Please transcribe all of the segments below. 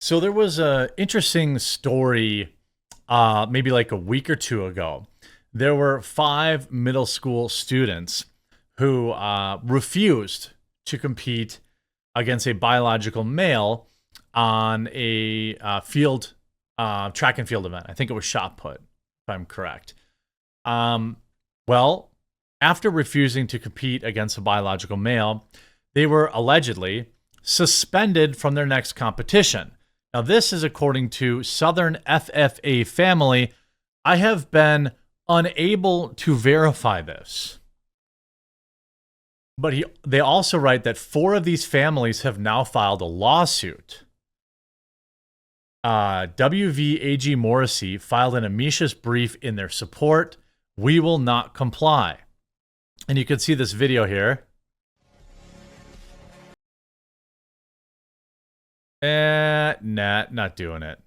So there was a interesting story, maybe like a week or two ago. There were five middle school students who refused to compete against a biological male on a field track and field event. I think it was shot put, if I'm correct. Um, well, after refusing to compete against a biological male, they were allegedly suspended from their next competition. Now, this is according to Southern FFA Family. I have been unable to verify this. But they also write that four of these families have now filed a lawsuit. WVAG Morrissey filed an amicus brief in their support. We will not comply. And you can see this video here. Nah, not doing it.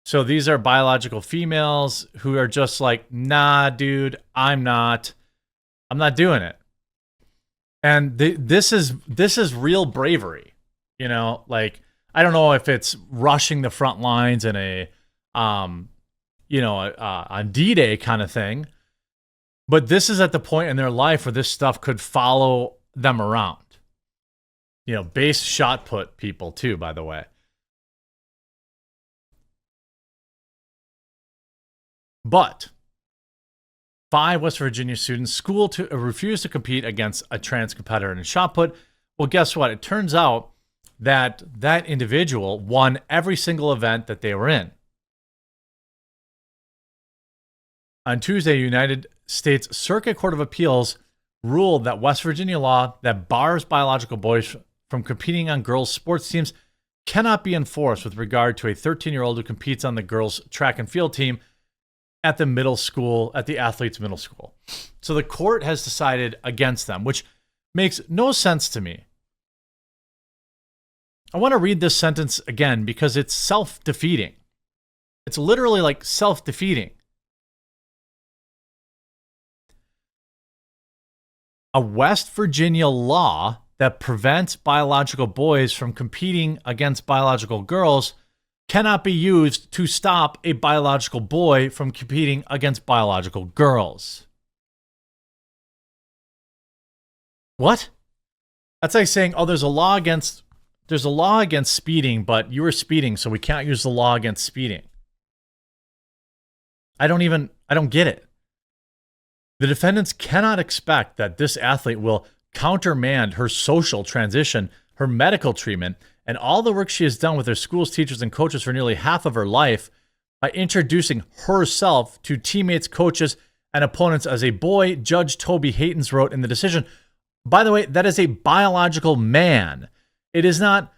So these are biological females who are just like, nah, dude, I'm not doing it. And this is real bravery, you know. Like, I don't know if it's rushing the front lines in a, on D-Day kind of thing, but this is at the point in their life where this stuff could follow them around. You know, base shot put people too, by the way. But five West Virginia students refused to compete against a trans competitor in shot put. Well, guess what? It turns out that that individual won every single event that they were in. On Tuesday, United States Circuit Court of Appeals ruled that West Virginia law that bars biological boys from competing on girls' sports teams cannot be enforced with regard to a 13-year-old who competes on the girls' track and field team at the athlete's middle school. So the court has decided against them, which makes no sense to me. I want to read this sentence again because it's self-defeating. It's literally like self-defeating. A West Virginia law that prevents biological boys from competing against biological girls cannot be used to stop a biological boy from competing against biological girls. What? That's like saying, oh, there's a law against speeding, but you were speeding, so we can't use the law against speeding. I don't get it. The defendants cannot expect that this athlete will countermand her social transition, her medical treatment, and all the work she has done with her schools, teachers, and coaches for nearly half of her life by introducing herself to teammates, coaches, and opponents as a boy, Judge Toby Haytens wrote in the decision. By the way, that is a biological man. It is not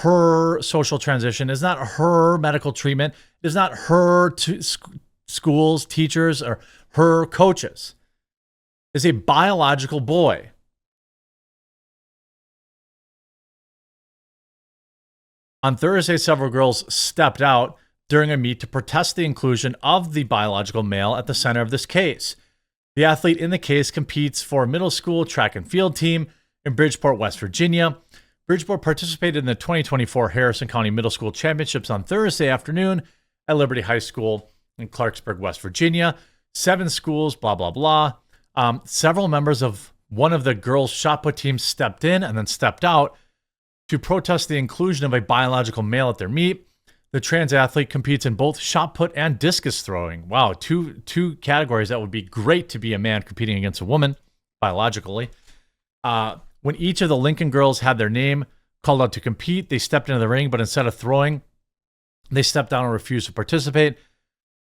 her social transition. It is not her medical treatment. It is not her schools, teachers, or her coaches. It's a biological boy. On Thursday, several girls stepped out during a meet to protest the inclusion of the biological male at the center of this case. The athlete in the case competes for a middle school track and field team in Bridgeport, West Virginia. Bridgeport participated in the 2024 Harrison County Middle School Championships on Thursday afternoon at Liberty High School in Clarksburg, West Virginia. 7 schools, blah, blah, blah. Several members of one of the girls' shot put teams stepped in and then stepped out to protest the inclusion of a biological male at their meet. The trans athlete competes in both shot put and discus throwing. Wow, two categories that would be great to be a man competing against a woman, biologically. When each of the Lincoln girls had their name called out to compete, they stepped into the ring, but instead of throwing, they stepped down and refused to participate.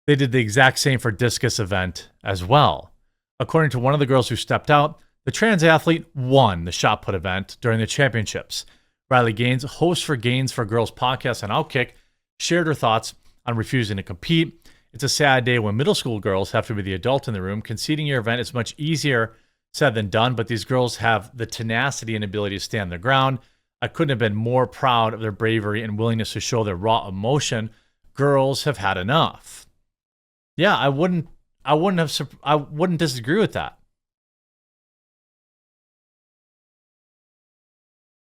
They did the exact same for discus event as well. According to one of the girls who stepped out, the trans athlete won the shot put event during the championships. Riley Gaines, host for Gaines for Girls podcast on Outkick, shared her thoughts on refusing to compete. It's a sad day when middle school girls have to be the adult in the room. Conceding your event is much easier said than done, but these girls have the tenacity and ability to stand their ground. I couldn't have been more proud of their bravery and willingness to show their raw emotion. Girls have had enough. Yeah, I wouldn't disagree with that.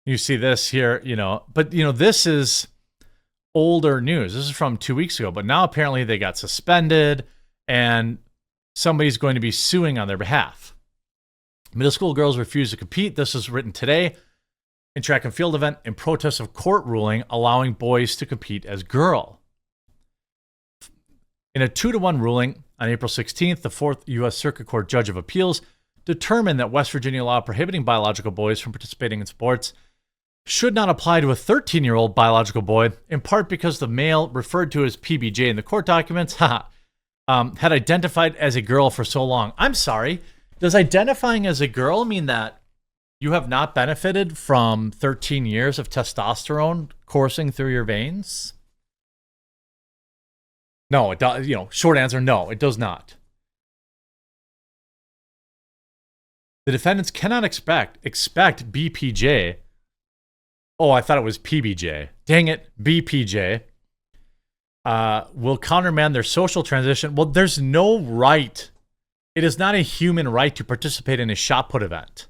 You see this here, but this is older news. This is from 2 weeks ago, but now apparently they got suspended and somebody's going to be suing on their behalf. Middle school girls refuse to compete. This was written today in track and field event in protest of court ruling allowing boys to compete as girl. In a 2-1 ruling on April 16th, the 4th U.S. Circuit Court Judge of Appeals determined that West Virginia law prohibiting biological boys from participating in sports should not apply to a 13-year-old biological boy, in part because the male referred to as PBJ in the court documents had identified as a girl for so long. I'm sorry. Does identifying as a girl mean that you have not benefited from 13 years of testosterone coursing through your veins? No, it does. Short answer, no, it does not. The defendants cannot expect BPJ. Oh, I thought it was PBJ. Dang it, BPJ. Will countermand their social transition. Well, there's no right. It is not a human right to participate in a shot put event.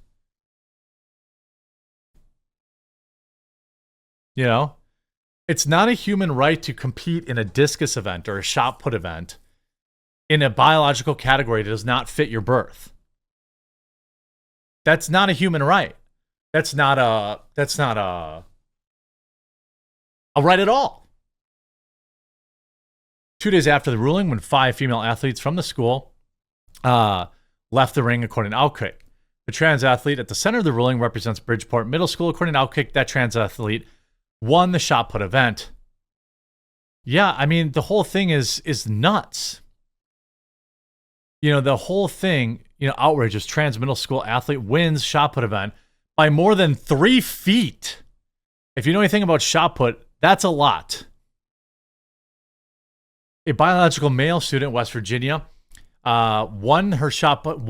It's not a human right to compete in a discus event or a shot put event in a biological category that does not fit your birth. That's not a human right. That's not a right at all. 2 days after the ruling, when 5 female athletes from the school left the ring, according to Outkick. The trans athlete at the center of the ruling represents Bridgeport Middle School. According to Outkick, that trans athlete won the shot put event. Yeah, I mean, the whole thing is nuts. The whole thing, outrageous. Trans middle school athlete wins shot put event by more than 3 feet. If you know anything about shot put, that's a lot. A biological male student in West Virginia won her shot put.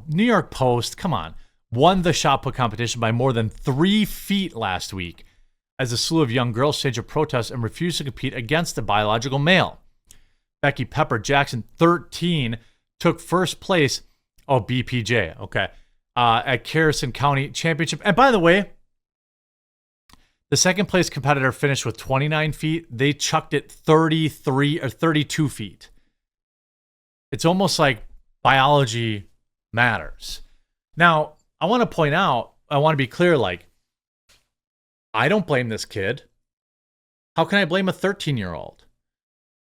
New York Post, come on. Won the shot put competition by more than 3 feet last week as a slew of young girls staged a protest and refused to compete against the biological male. Becky Pepper Jackson, 13, took first place. Oh, BPJ, okay. At Harrison County Championship. And by the way, the second place competitor finished with 29 feet. They chucked it 33 or 32 feet. It's almost like biology matters. Now, I want to point out, I want to be clear, I don't blame this kid. How can I blame a 13-year-old?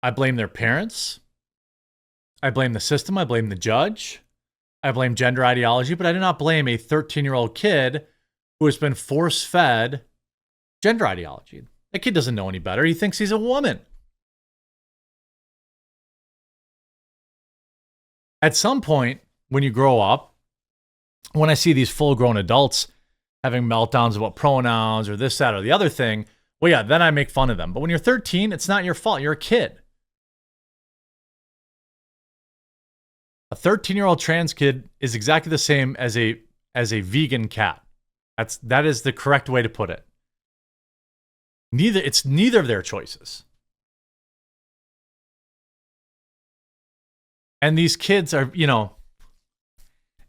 I blame their parents. I blame the system. I blame the judge. I blame gender ideology, but I do not blame a 13-year-old kid who has been force-fed gender ideology. That kid doesn't know any better. He thinks he's a woman. At some point, when you grow up, when I see these full-grown adults having meltdowns about pronouns or this, that, or the other thing, well, yeah, then I make fun of them. But when you're 13, it's not your fault. You're a kid. A 13-year-old trans kid is exactly the same as a vegan cat. That is the correct way to put it. It's neither of their choices. And these kids are,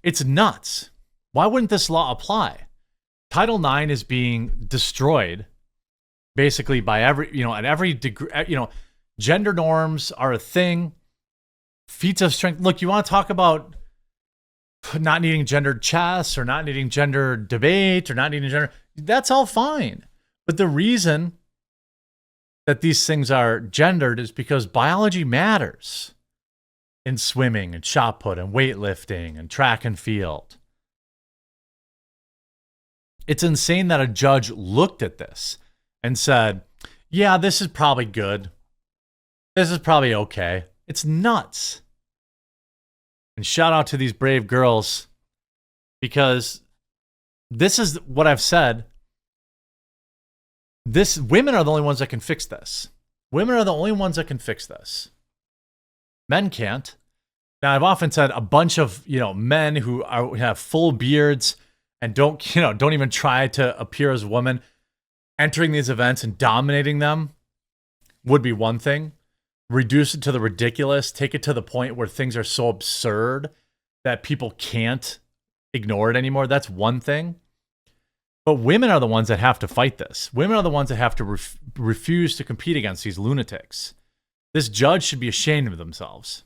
it's nuts. Why wouldn't this law apply? Title IX is being destroyed basically by at every degree. Gender norms are a thing. Feats of strength. Look, you want to talk about not needing gendered chess or not needing gender debate or not needing gender, that's all fine. But the reason that these things are gendered is because biology matters in swimming and shot put and weightlifting and track and field. It's insane that a judge looked at this and said, yeah, this is probably good. This is probably okay. It's nuts. And shout out to these brave girls, because this is what I've said. Women are the only ones that can fix this. Women are the only ones that can fix this. Men can't. Now, I've often said a bunch of, men who have full beards and don't even try to appear as women, entering these events and dominating them would be one thing. Reduce it to the ridiculous, take it to the point where things are so absurd that people can't ignore it anymore. That's one thing. But women are the ones that have to fight this. Women are the ones that have to refuse to compete against these lunatics. This judge should be ashamed of themselves.